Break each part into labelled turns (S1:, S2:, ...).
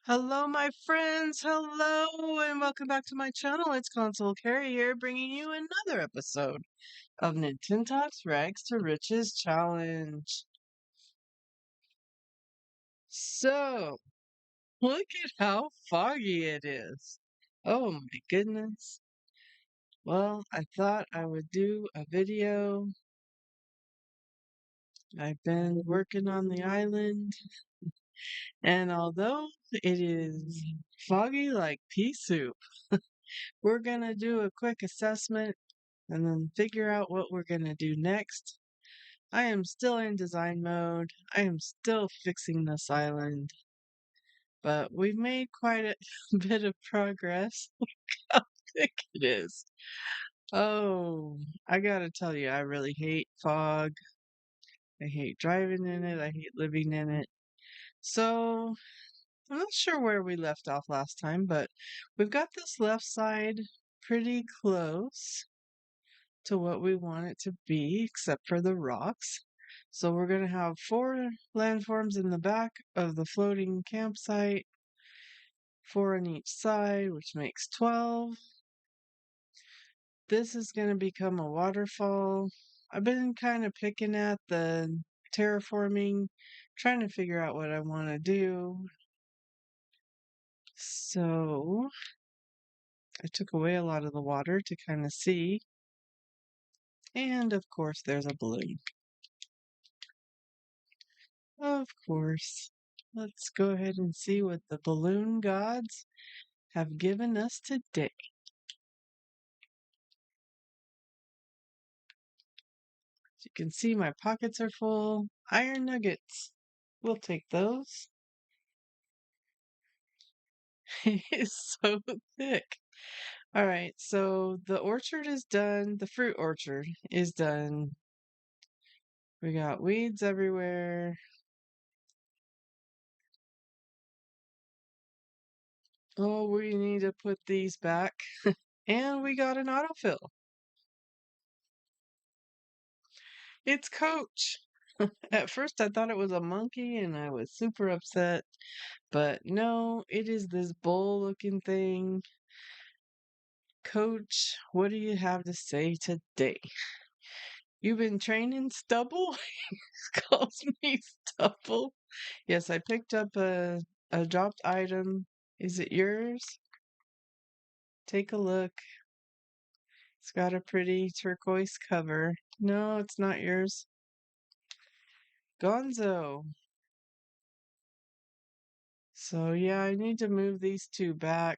S1: Hello, my friends. Hello, and welcome back to my channel. It's Console Carrie here, bringing you another episode of Nintendo's Rags to Riches Challenge. So, look at how foggy it is. Oh my goodness. Well, I thought I would do a video. I've been working on the island, and although it is foggy like pea soup, we're gonna do a quick assessment and then figure out what we're going to do next. I am still in design mode. I am still fixing this island, but we've made quite a bit of progress. Look how thick it is. Oh, I gotta tell you, I really hate fog. I hate driving in it. I hate living in it. So, I'm not sure where we left off last time, but we've got this left side pretty close to what we want it to be, except for the rocks. So we're going to have 4 landforms in the back of the floating campsite, 4 on each side, which makes 12. This is going to become a waterfall. I've been kind of picking at the terraforming, trying to figure out what I want to do. So I took away a lot of the water to kind of see. And of course, there's a balloon. Of course. Let's go ahead and see what the balloon gods have given us today. As you can see, my pockets are full. Iron nuggets. We'll take those. It is so thick. Alright, so the orchard is done. The fruit orchard is done. We got weeds everywhere. Oh, we need to put these back. And we got an autofill. It's Coach. At first, I thought it was a monkey and I was super upset. But no, it is this bull-looking thing. Coach, what do you have to say today? You've been training Stubble? He calls me Stubble. Yes, I picked up a dropped item. Is it yours? Take a look. It's got a pretty turquoise cover. No, it's not yours. Gonzo. So yeah, I need to move these 2 back.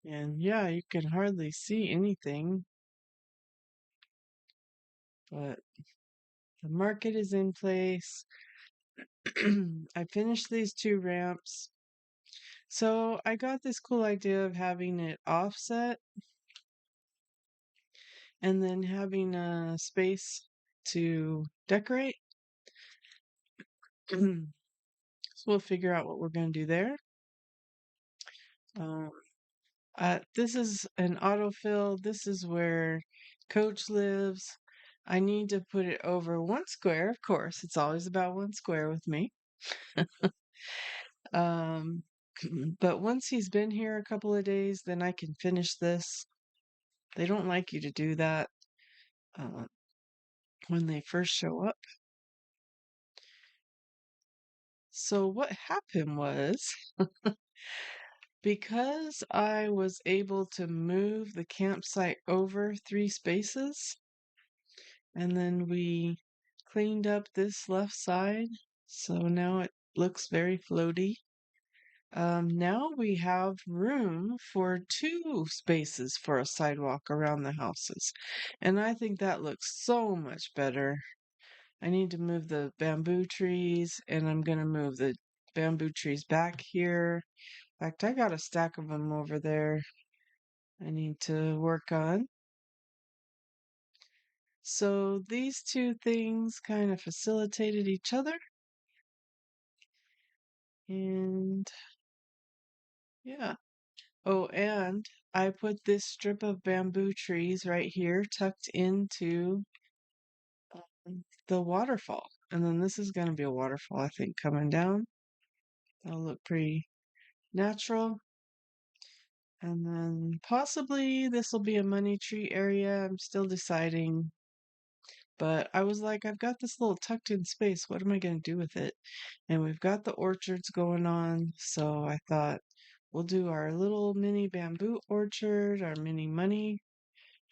S1: And yeah, you can hardly see anything. But the market is in place. I finished these 2 ramps. So I got this cool idea of having it offset and then having a space to decorate. So we'll figure out what we're going to do there. Um, this is an autofill. This is where Coach lives. I need to put it over 1 square, of course. It's always about 1 square with me. But once he's been here a couple of days, then I can finish this. They don't like you to do that when they first show up. So what happened was, because I was able to move the campsite over 3 spaces, and then we cleaned up this left side, so now it looks very floaty. Now we have room for 2 spaces for a sidewalk around the houses. And I think that looks so much better. I need to move the bamboo trees, and I'm going to move the bamboo trees back here. In fact, I got a stack of them over there I need to work on. So these 2 things kind of facilitated each other. And yeah. Oh, and I put this strip of bamboo trees right here tucked into the waterfall. And then this is going to be a waterfall, I think, coming down. That'll look pretty natural. And then possibly this will be a money tree area. I'm still deciding. But I was like, I've got this little tucked in space. What am I going to do with it? And we've got the orchards going on. So I thought we'll do our little mini bamboo orchard, our mini money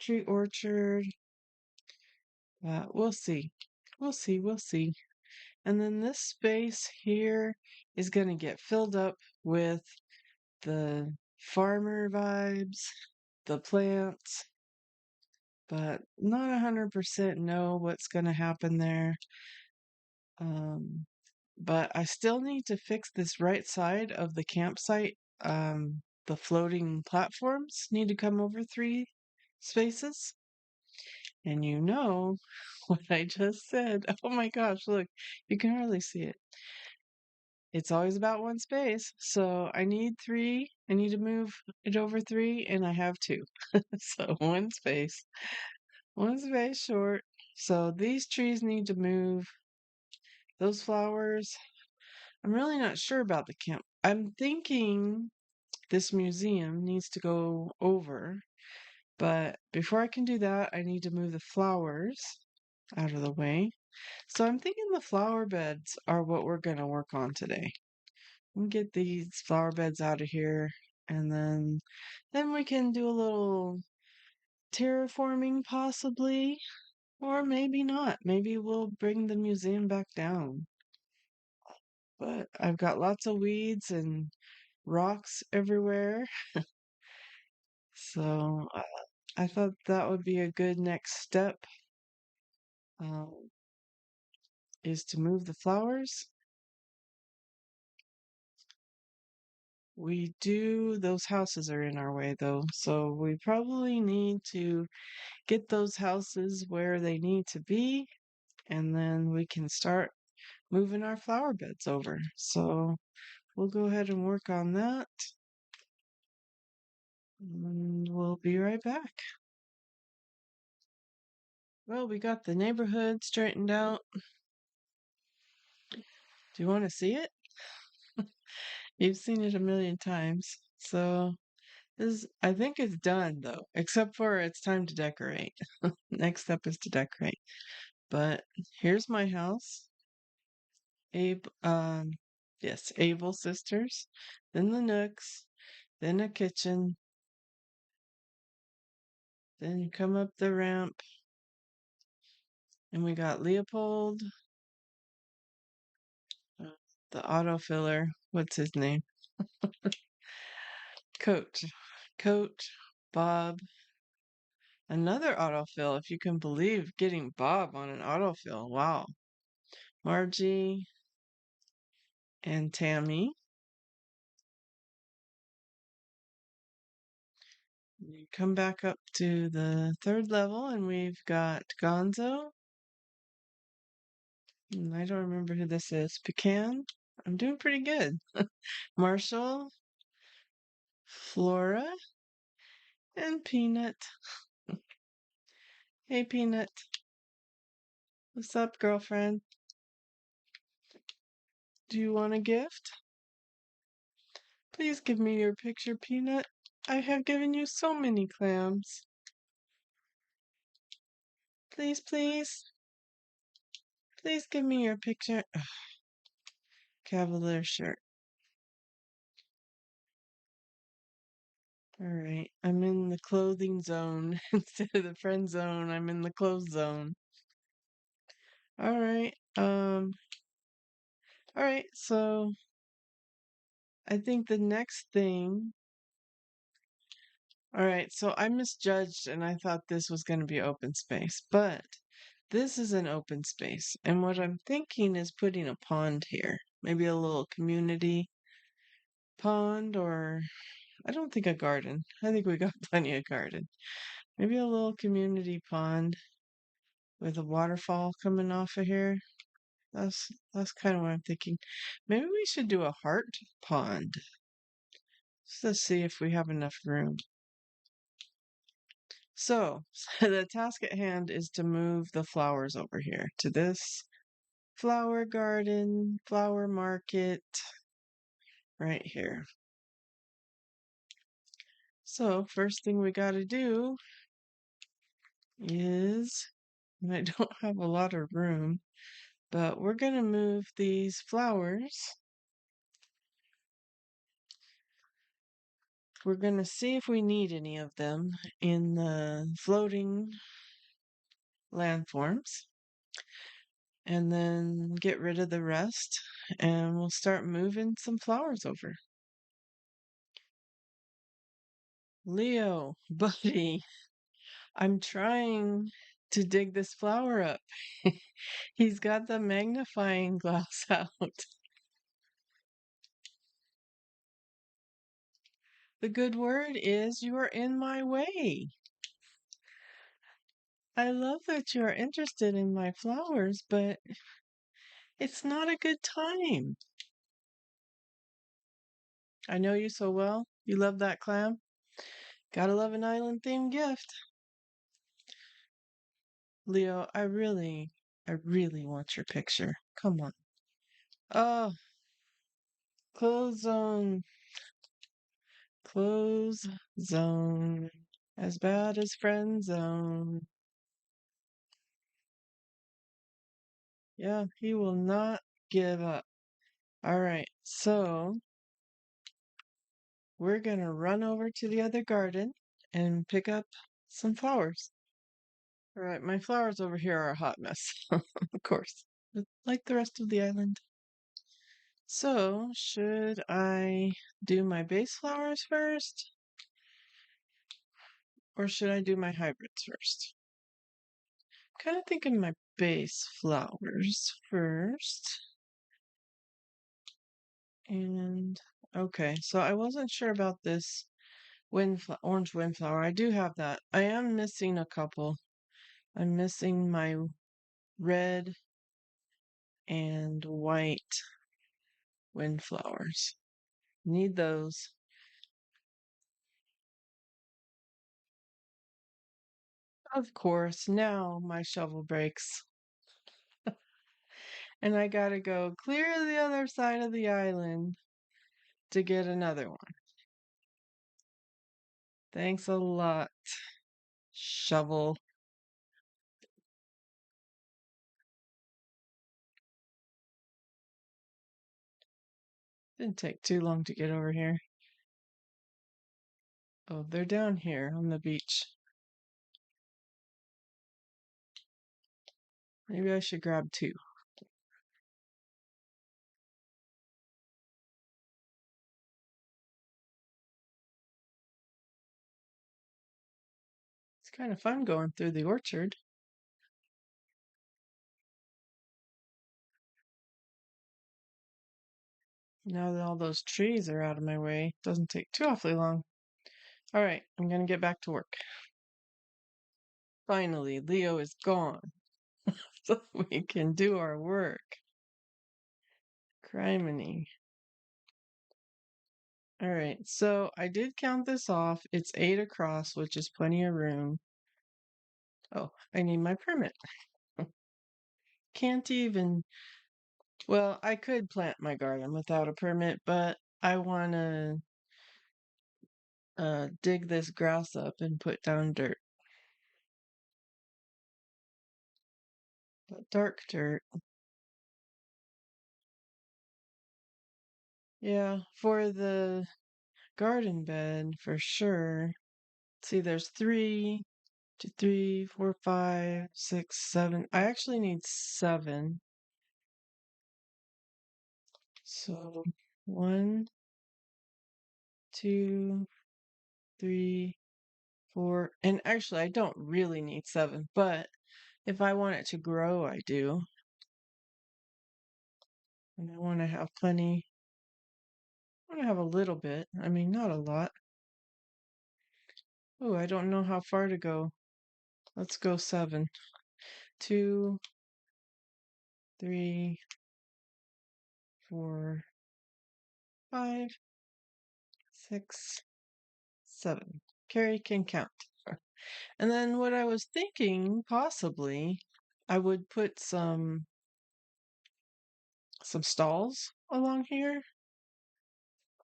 S1: tree orchard. We'll see. We'll see. We'll see. And then this space here is going to get filled up with the farmer vibes, the plants, but not 100% know what's going to happen there. But I still need to fix this right side of the campsite. The floating platforms need to come over 3 spaces. And you know what I just said. Oh my gosh, look, you can hardly see it. It's always about 1 space. So I need 3. I need to move it over 3, and I have 2. So 1 space. 1 space short. So these trees need to move. Those flowers. I'm really not sure about the camp. I'm thinking this museum needs to go over, but before I can do that, I need to move the flowers out of the way. So I'm thinking the flower beds are what we're going to work on today. We'll get these flower beds out of here, and then we can do a little terraforming possibly, or maybe not. Maybe we'll bring the museum back down. But I've got lots of weeds and rocks everywhere. So I thought that would be a good next step, um, is to move the flowers. Those houses are in our way though, so we probably need to get those houses where they need to be, and then we can start moving our flower beds over. So we'll go ahead and work on that, and we'll be right back. Well, we got the neighborhood straightened out. Do you want to see it? You've seen it a million times. So I think it's done though, except for it's time to decorate. Next step is to decorate. But here's my house. Yes, Abel sisters, then the Nooks, then a kitchen, then come up the ramp, and we got Leopold, uh, the autofiller. What's his name? Coach, Bob. Another autofill, if you can believe getting Bob on an autofill. Wow. Margie and Tammy. You come back up to the 3rd level, and we've got Gonzo. And I don't remember who this is. Pecan. I'm doing pretty good. Marshall, Flora, and Peanut. Hey, Peanut. What's up, girlfriend? Do you want a gift? Please give me your picture, Peanut. I have given you so many clams. Please, please. Please give me your picture. Ugh, Cavalier shirt. All right, I'm in the clothing zone instead of the friend zone. I'm in the clothes zone. All right. All right. So I think the next thing. All right. So I misjudged, and I thought this was going to be open space, but this is an open space, and what I'm thinking is putting a pond here, maybe a little community pond, or I don't think a garden. I think we got plenty of garden. Maybe a little community pond with a waterfall coming off of here. That's kind of what I'm thinking. Maybe we should do a heart pond. Just to see if we have enough room. So, the task at hand is to move the flowers over here to this flower garden, flower market right here. So first thing we got to do is, and I don't have a lot of room, but we're going to move these flowers. We're going to see if we need any of them in the floating landforms, and then get rid of the rest, and we'll start moving some flowers over. Leo, buddy, I'm trying to dig this flower up. He's got the magnifying glass out. The good word is you are in my way. I love that you are interested in my flowers, but it's not a good time. I know you so well. You love that clam. Gotta love an island themed gift. Leo, I really want your picture. Come on. Oh, close zone. Close zone. As bad as friend zone. Yeah, he will not give up. All right, so we're gonna run over to the other garden and pick up some flowers. All right, my flowers over here are a hot mess, of course, like the rest of the island. So, should I do my base flowers first? Or should I do my hybrids first? Kind of thinking my base flowers first. And okay, so I wasn't sure about this orange windflower. I do have that. I am missing a couple. I'm missing my red and white windflowers. Need those. Of course, now my shovel breaks. And I gotta go clear the other side of the island to get another one. Thanks a lot, shovel. Didn't take too long to get over here. Oh, they're down here on the beach. Maybe I should grab two. It's kind of fun going through the orchard. Now that all those trees are out of my way, it doesn't take too awfully long. All right, I'm gonna get back to work. Finally, Leo is gone, so we can do our work. Criminy. All right, so I did count this off. It's 8 across, which is plenty of room. Oh, I need my permit. Can't even. Well, I could plant my garden without a permit, but I want to dig this grass up and put down dirt. But dark dirt. Yeah, for the garden bed for sure. See, there's 3, 2, 3, 4, 5, 6, 7. I actually need 7. So 1, 2, 3, 4. And actually, I don't really need 7, but if I want it to grow, I do. And I want to have plenty. I want to have a little bit. I mean, not a lot. Oh, I don't know how far to go. Let's go 7. 2, 3, 4, 5, 6, 7. Carrie can count. And then what I was thinking, possibly, I would put some some stalls along here.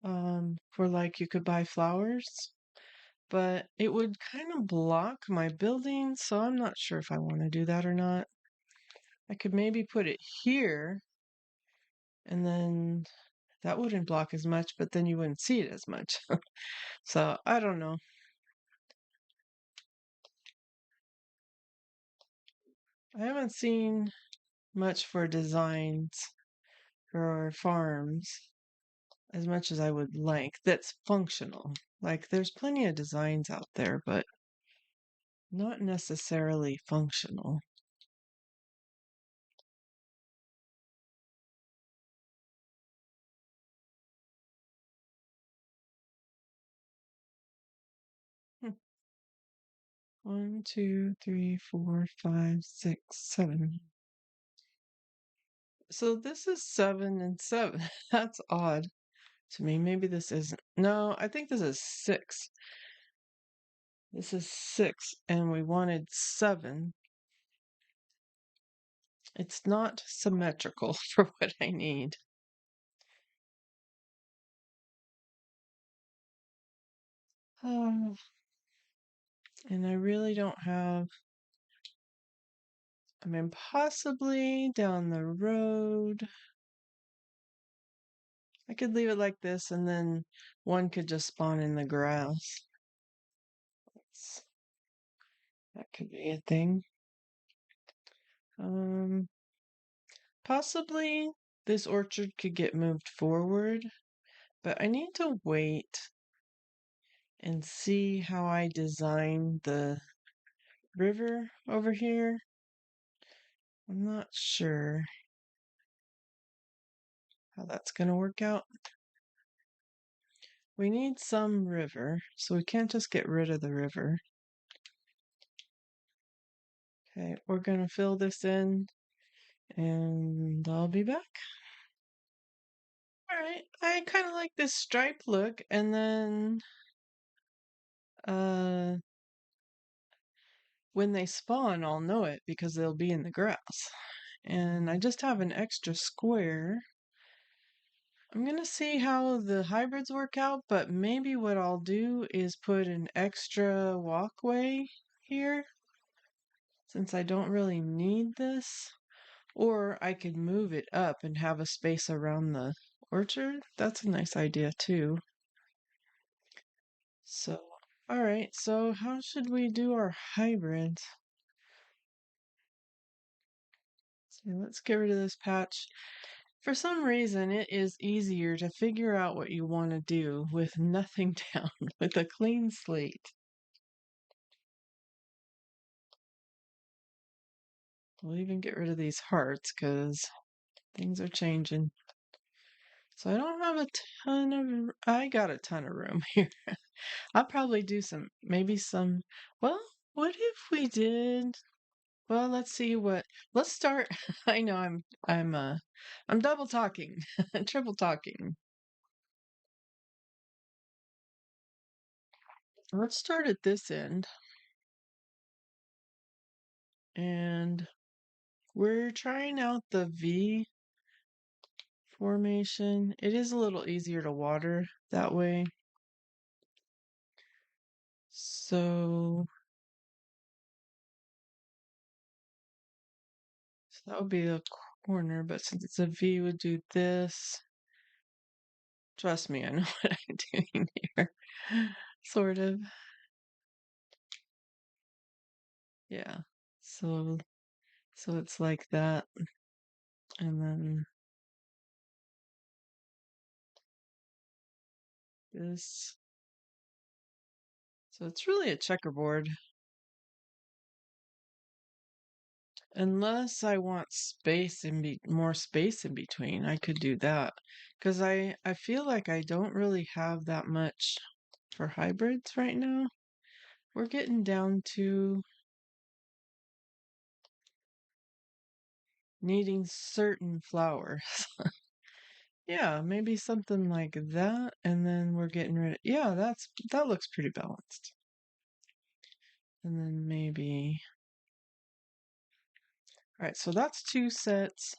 S1: For like you could buy flowers, but it would kind of block my building, so I'm not sure if I want to do that or not. I could maybe put it here, and then that wouldn't block as much, but then you wouldn't see it as much. So I don't know. I haven't seen much for designs for farms as much as I would like that's functional. Like there's plenty of designs out there, but not necessarily functional. Hmm. 1, 2, 3, 4, 5, 6, 7. So this is 7 and 7. That's odd to me. Maybe this isn't. No, I think this is 6. This is 6, and we wanted 7. It's not symmetrical for what I need. Um, and I really don't have. I mean, possibly down the road. I could leave it like this, and then one could just spawn in the grass. That could be a thing. Um, Possibly this orchard could get moved forward, but I need to wait and see how I design the river over here. I'm not sure how that's going to work out. We need some river, so we can't just get rid of the river. Okay, we're going to fill this in, and I'll be back. All right, I kind of like this stripe look, and then when they spawn, I'll know it because they'll be in the grass. And I just have an extra square. I'm gonna see how the hybrids work out, but maybe what I'll do is put an extra walkway here since I don't really need this. Or I could move it up and have a space around the orchard. That's a nice idea too. So, all right, so how should we do our hybrids? So let's get rid of this patch. For some reason, it is easier to figure out what you want to do with nothing down, with a clean slate. We'll even get rid of these hearts because things are changing. So I don't have a ton of, I got a ton of room here. I'll probably do maybe some, well, what if we did, well, let's see let's start, I know I'm double talking, triple talking. Let's start at this end. And we're trying out the V formation. It is a little easier to water that way. So that would be the corner, but since it's a V, we'd do this. Trust me, I know what I'm doing here. Sort of. Yeah. So it's like that. And then this. So it's really a checkerboard. Unless I want more space in between, I could do that. Because I feel like I don't really have that much for hybrids right now. We're getting down to needing certain flowers. Yeah, maybe something like that, and then we're getting rid of, yeah, that looks pretty balanced. And then maybe, all right, so that's 2 sets.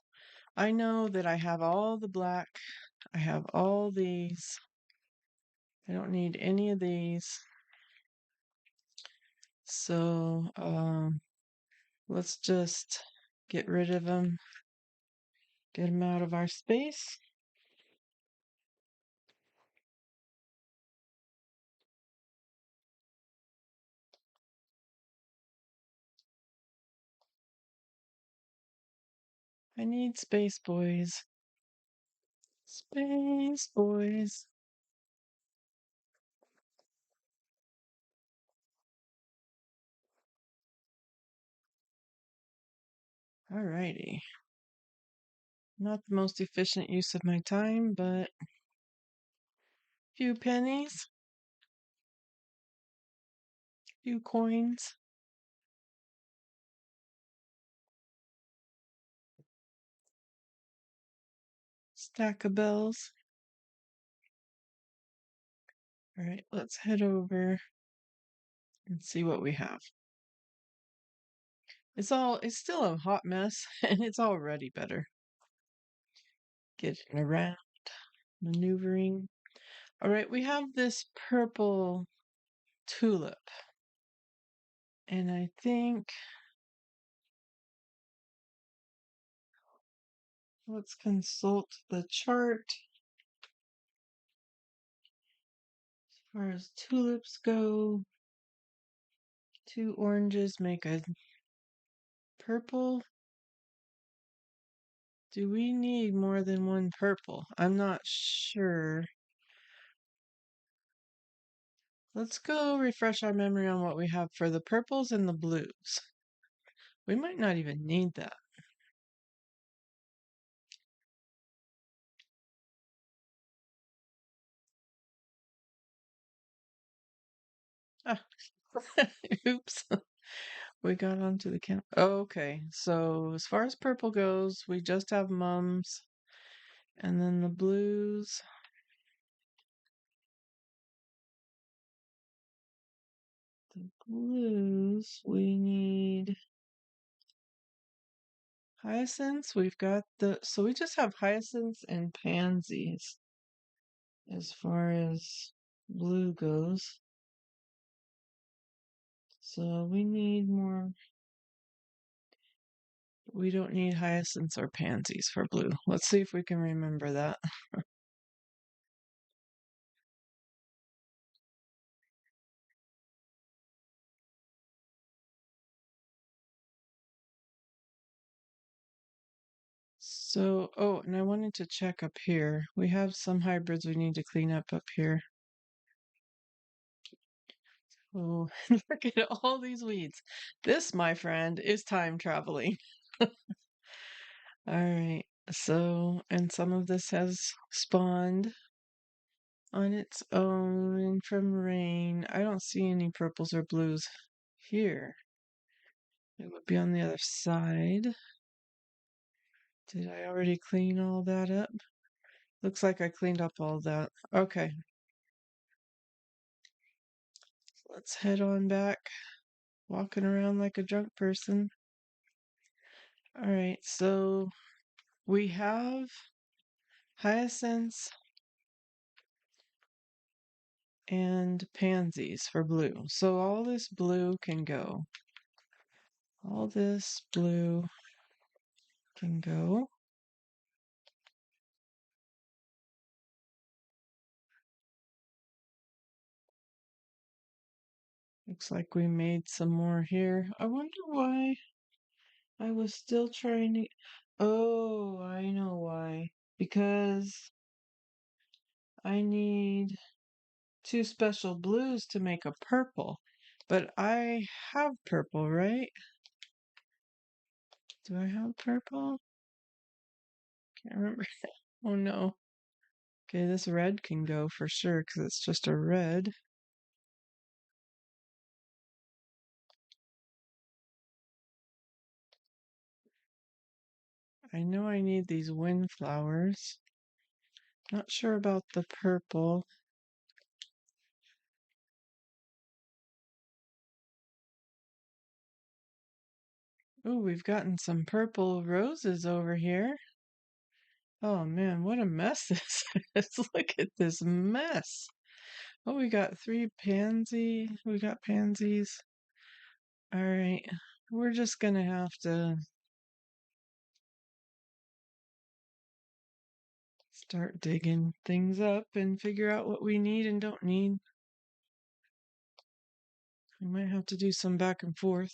S1: I know that I have all the black. I have all these. I don't need any of these. So, let's just get rid of them. Get them out of our space. I need space, boys. Space, boys. Alrighty. Not the most efficient use of my time, but a few pennies, few coins. Stack of bells. All right, let's head over and see what we have. It's still a hot mess, and it's already better. Getting around, maneuvering. All right, we have this purple tulip, and I think let's consult the chart. As far as tulips go, 2 oranges make a purple. Do we need more than 1 purple? I'm not sure. Let's go refresh our memory on what we have for the purples and the blues. We might not even need that. Ah, oops. We got onto the count. Okay, so as far as purple goes, we just have mums. And then the blues. The blues, we need hyacinths. We've got so we just have hyacinths and pansies as far as blue goes. So we need more. We don't need hyacinths or pansies for blue. Let's see if we can remember that. So, oh, and I wanted to check up here. We have some hybrids we need to clean up here. Oh, look at all these weeds. This, my friend, is time traveling. All right. So, and some of this has spawned on its own from rain. I don't see any purples or blues here. It would be on the other side. Did I already clean all that up? Looks like I cleaned up all that. Okay. Let's head on back. Walking around like a drunk person. All right. So we have hyacinths and pansies for blue. So all this blue can go. All this blue can go. Looks like we made some more here. I wonder why I was still trying to. Oh, I know why. Because I need 2 special blues to make a purple. But I have purple, right? Do I have purple? Can't remember. Oh no. Okay, this red can go for sure because it's just a red. I know I need these windflowers. Not sure about the purple. Oh, we've gotten some purple roses over here. Oh man, what a mess this is. Look at this mess. Oh, we got we got pansies. All right, we're just gonna have to start digging things up and figure out what we need and don't need. We might have to do some back and forth.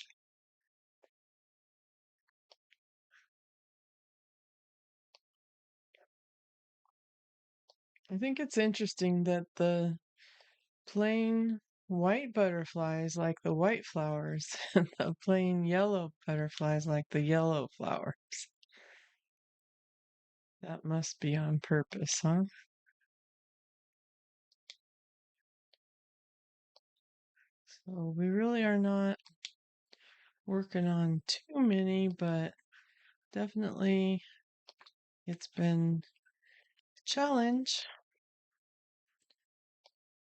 S1: I think it's interesting that the plain white butterflies like the white flowers and the plain yellow butterflies like the yellow flowers. That must be on purpose, huh? So we really are not working on too many, but definitely it's been a challenge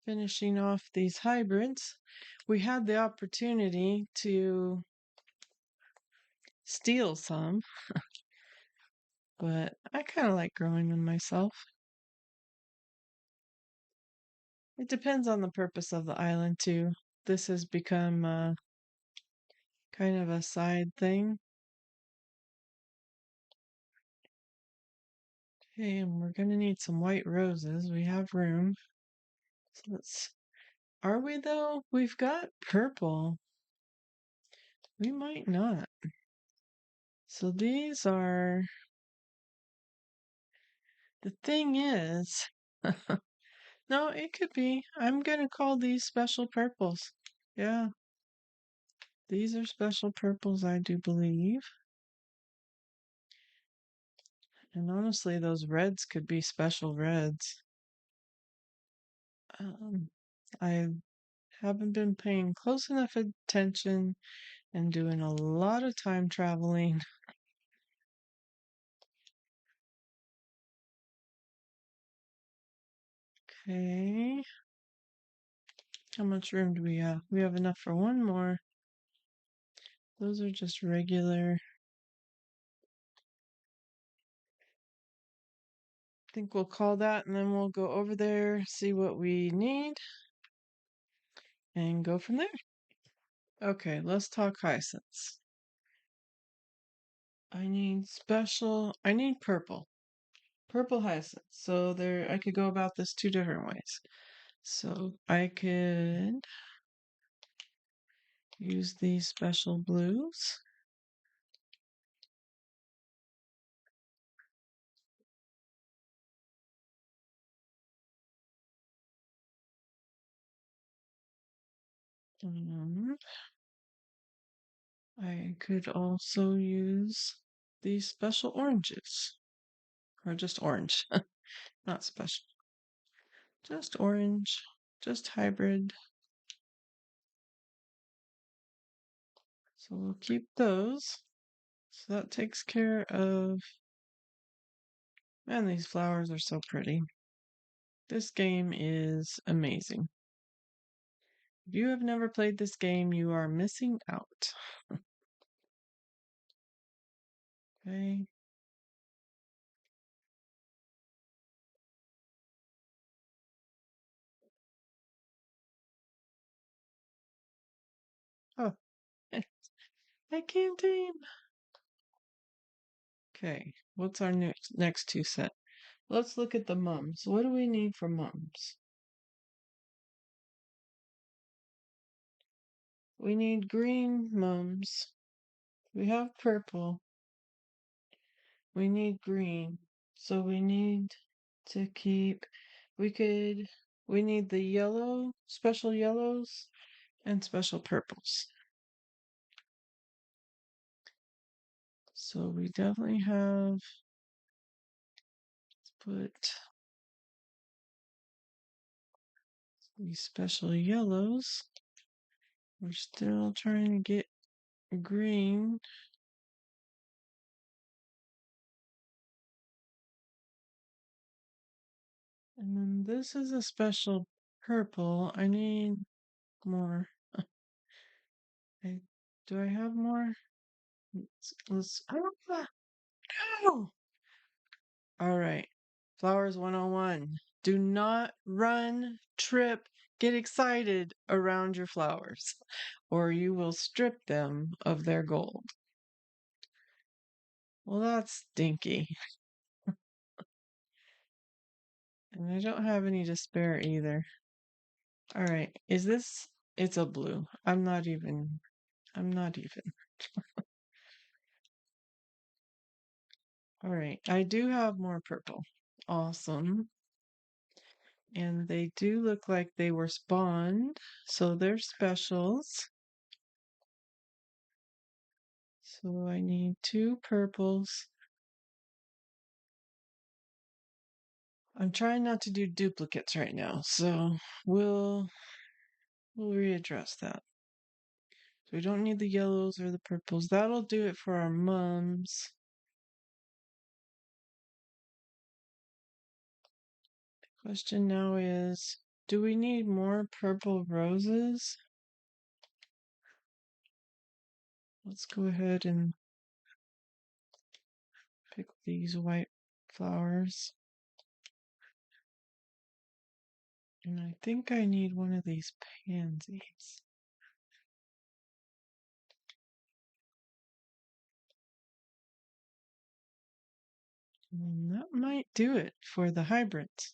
S1: finishing off these hybrids. We had the opportunity to steal some, but I kind of like growing them myself. It depends on the purpose of the island, too. This has become kind of a side thing. Okay, and we're going to need some white roses. We have room. So let's. Are we, though? We've got purple. We might not. So these are. The thing is. No, it could be. I'm going to call these special purples. Yeah. These are special purples, I do believe. And honestly, those reds could be special reds. I haven't been paying close enough attention and doing a lot of time traveling. Okay. How much room do we have? We have enough for one more. Those are just regular. I think we'll call that and then we'll go over there, see what we need, and go from there. Okay, let's talk hyacinths. I need purple. Purple hyacinths. So there, I could go about this two different ways. So I could use these special blues. I could also use these special oranges. Or just orange. Not special. Just orange. Just hybrid. So we'll keep those. So that takes care of. Man, these flowers are so pretty. This game is amazing. If you have never played this game, you are missing out. Okay. Oh, I can't aim. Okay, what's our next two set? Let's look at the mums. What do we need for mums? We need green mums. We have purple. We need green. So we need to keep, we need the yellow, special yellows, and special purples. So we definitely have, let's put these special yellows. We're still trying to get green. And then this is a special purple. I need more. Do I have more? Let's oh, All right. Flowers 101. Do not run, trip, get excited around your flowers, or you will strip them of their gold. Well, that's stinky. And I don't have any to spare either. All right. Is this? It's a blue. I'm not even. All right. I do have more purple. Awesome. And they do look like they were spawned, so they're specials. So I need 2 purples. I'm trying not to do duplicates right now, so we'll readdress that. So we don't need the yellows or the purples. That'll do it for our mums. The question now is, do we need more purple roses? Let's go ahead and pick these white flowers. And I think I need one of these pansies. And that might do it for the hybrids.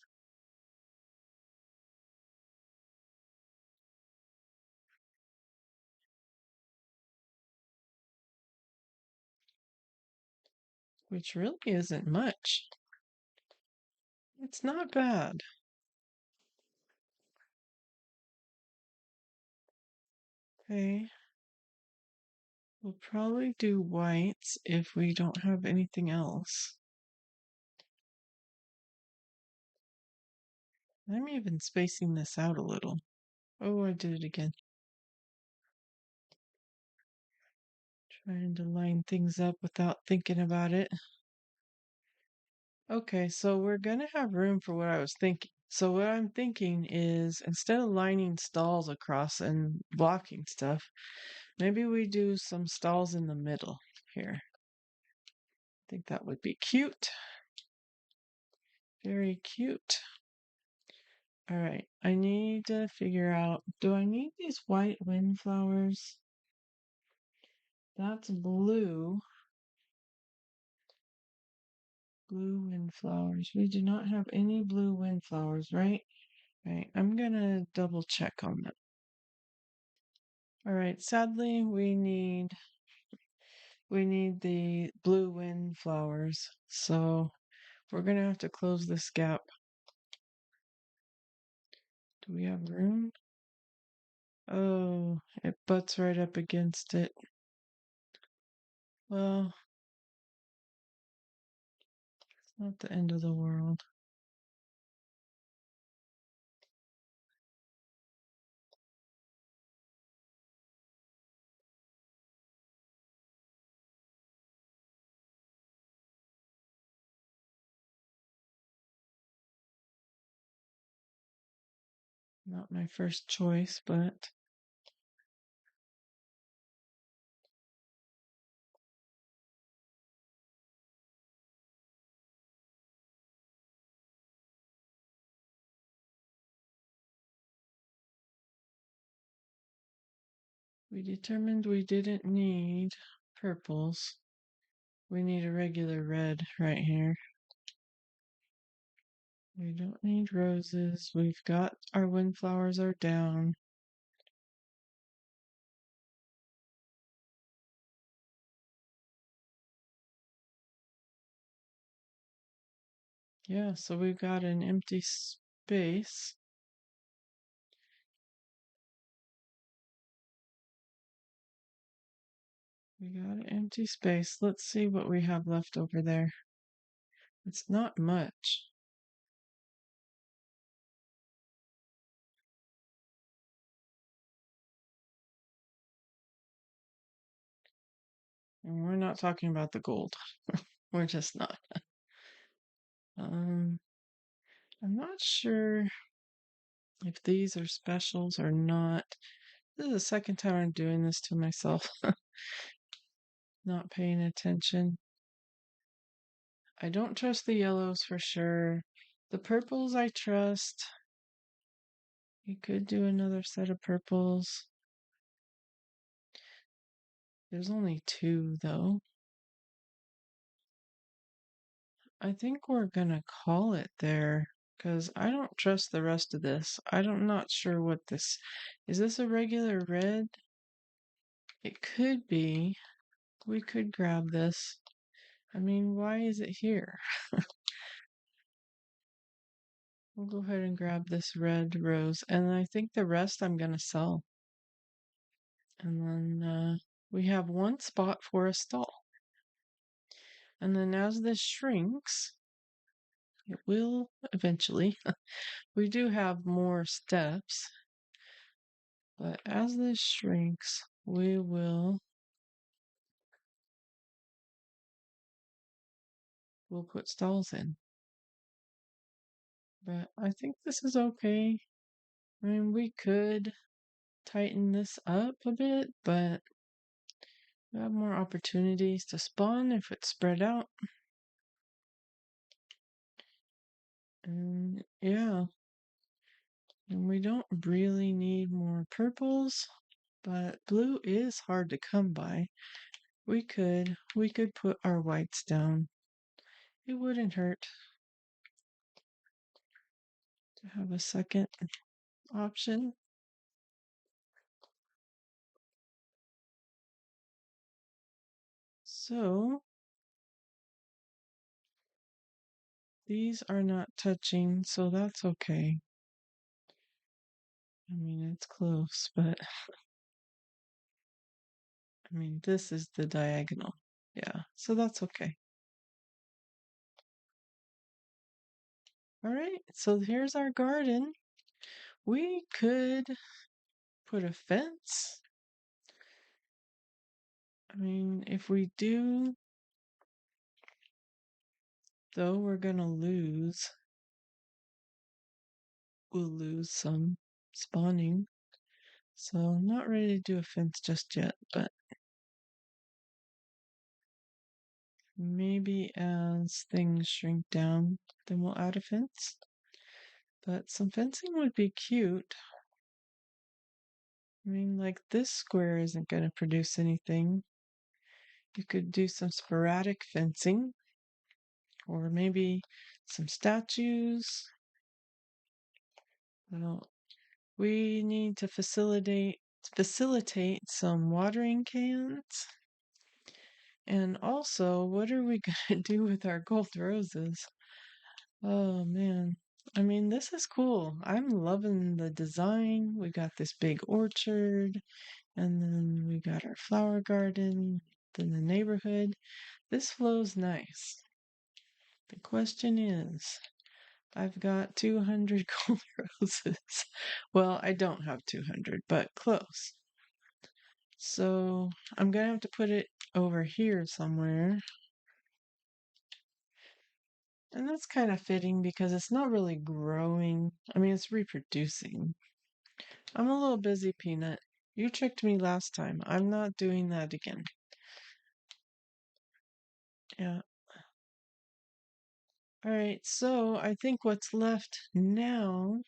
S1: Which really isn't much. It's not bad. Okay. We'll probably do whites if we don't have anything else. I'm even spacing this out a little. Oh, I did it again. Trying to line things up without thinking about it. Okay, so we're gonna have room for what I was thinking. So what I'm thinking is instead of lining stalls across and blocking stuff, maybe we do some stalls in the middle here. I think that would be cute. Very cute. All right, I need to figure out, do I need these white windflowers? That's blue. Blue windflowers. We do not have any blue windflowers, right? Right, I'm gonna double check on that. All right, sadly, we need the blue windflowers, so we're gonna have to close this gap. Do we have room? Oh, it butts right up against it. Well, it's not the end of the world. Not my first choice, but we determined we didn't need purples. We need a regular red right here. We don't need roses. We've got our windflowers are down. Yeah, so we've got an empty space. We got an empty space. Let's see what we have left over there. It's not much. And we're not talking about the gold. We're just not. I'm not sure if these are specials or not. This is the second time I'm doing this to myself. Not paying attention. I don't trust the yellows for sure. The purples I trust. You could do another set of purples. There's only two though. I think we're gonna call it there because I don't trust the rest of this. I'm not sure what this is. This a regular red? It could be. We could grab this. I mean, why is it here? We'll go ahead and grab this red rose, and I think the rest I'm gonna sell. And then we have one spot for a stall. And then as this shrinks, it will eventually. We do have more steps, but as this shrinks, we'll put stalls in. But I think this is okay. I mean, we could tighten this up a bit, but we have more opportunities to spawn if it's spread out. And yeah, and we don't really need more purples, but blue is hard to come by. We could put our whites down. It wouldn't hurt to have a second option. So these are not touching, so that's okay. I mean, it's close, but I mean, this is the diagonal. Yeah, so that's okay. All right, so here's our garden. We could put a fence. I mean, if we do, though, we'll lose some spawning. So not ready to do a fence just yet, but maybe as things shrink down, then we'll add a fence. But some fencing would be cute. I mean, like this square isn't going to produce anything. You could do some sporadic fencing, or maybe some statues. Well, we need to facilitate some watering cans. And also, what are we going to do with our gold roses? Oh man. I mean, this is cool. I'm loving the design. We got this big orchard, and then we got our flower garden, then the neighborhood. This flows nice. The question is, I've got 200 gold roses. Well, I don't have 200, but close. So I'm gonna have to put it over here somewhere. And that's kind of fitting because it's not really growing. I mean, it's reproducing. I'm a little busy, Peanut. You tricked me last time. I'm not doing that again. Yeah. Alright, so I think what's left now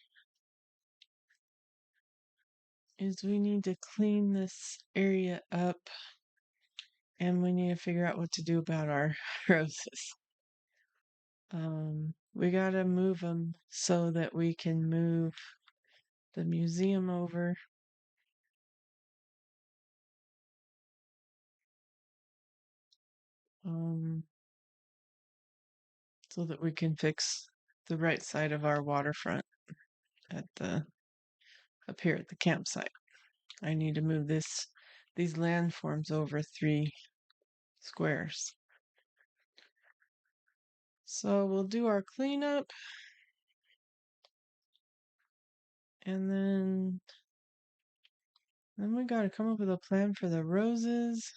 S1: is we need to clean this area up and we need to figure out what to do about our roses. We gotta move them so that we can move the museum over. So that we can fix the right side of our waterfront at up here at the campsite. I need to move these landforms over 3 squares. So we'll do our cleanup and then we gotta come up with a plan for the roses.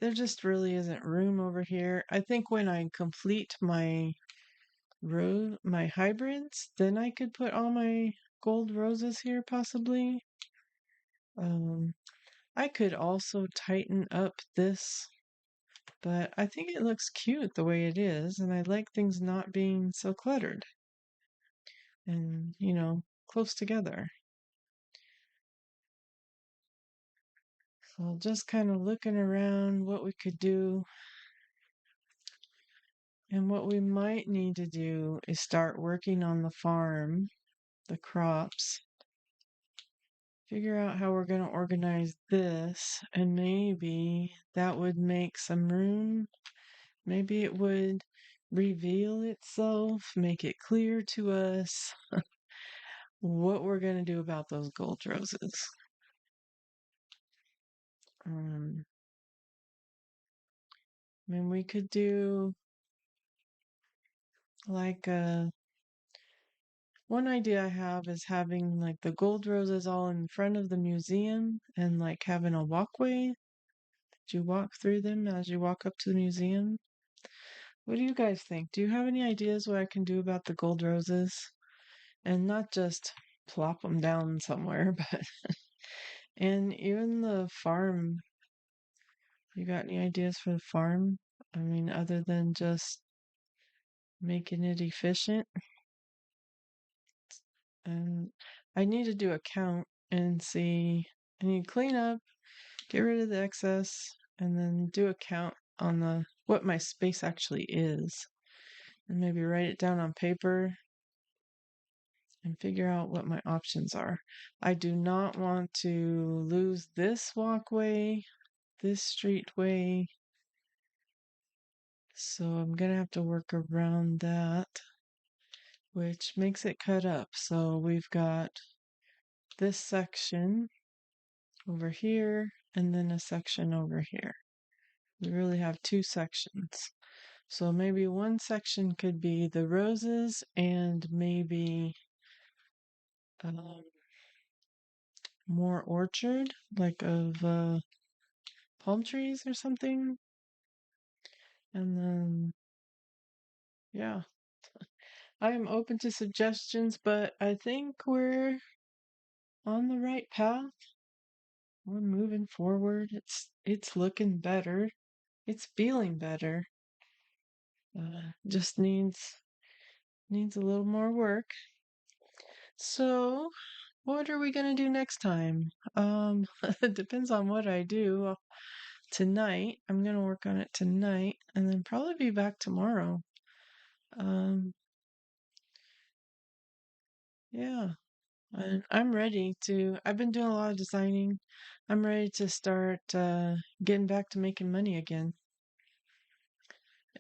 S1: There just really isn't room over here. I think when I complete my hybrids, then I could put all my gold roses here possibly. I could also tighten up this, but I think it looks cute the way it is, and I like things not being so cluttered and, close together. So just kind of looking around what we could do. And what we might need to do is start working on the farm, the crops, figure out how we're going to organize this, and maybe that would make some room. Maybe it would reveal itself, make it clear to us what we're going to do about those gold roses. We could do like one idea I have is having like the gold roses all in front of the museum and like having a walkway that you walk through them as you walk up to the museum. What do you guys think? Do you have any ideas what I can do about the gold roses? And not just plop them down somewhere, but and even the farm. You got any ideas for the farm? Other than just making it efficient. And I need to do a count and see. I need to clean up, get rid of the excess, and then do a count on what my space actually is. And maybe write it down on paper and figure out what my options are. I do not want to lose this walkway, this streetway. So I'm going to have to work around that, which makes it cut up. So we've got this section over here and then a section over here. We really have two sections. So maybe one section could be the roses and maybe more orchard, like of palm trees or something. And then, yeah, I am open to suggestions, but I think we're on the right path. We're moving forward. It's looking better. It's feeling better. Just needs a little more work. So, what are we gonna do next time? It depends on what I do. Tonight, I'm gonna work on it tonight, and then probably be back tomorrow. Yeah, I'm ready to. I've been doing a lot of designing. I'm ready to start getting back to making money again.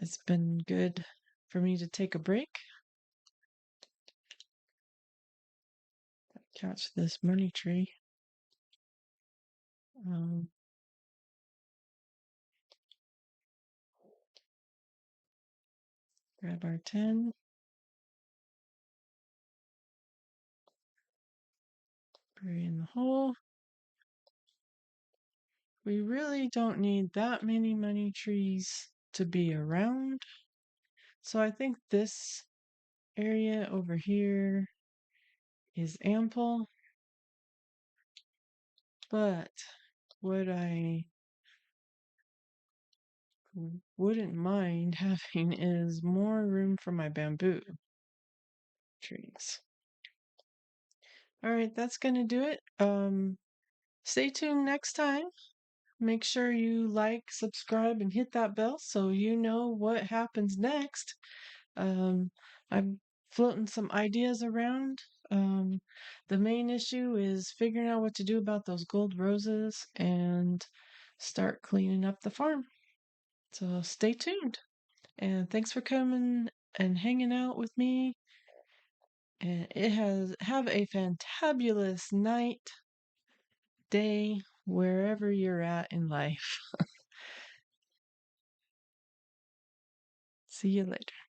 S1: It's been good for me to take a break. Catch this money tree. Grab our 10. Bury in the hole. We really don't need that many money trees to be around. So I think this area over here is ample. But what I wouldn't mind having is more room for my bamboo trees. All right, that's going to do it. Stay tuned next time. Make sure you like, subscribe, and hit that bell so you know what happens next. I'm floating some ideas around. The main issue is figuring out what to do about those gold roses and start cleaning up the farm. So stay tuned. And thanks for coming and hanging out with me. And have a fantabulous night, day, wherever you're at in life. See you later.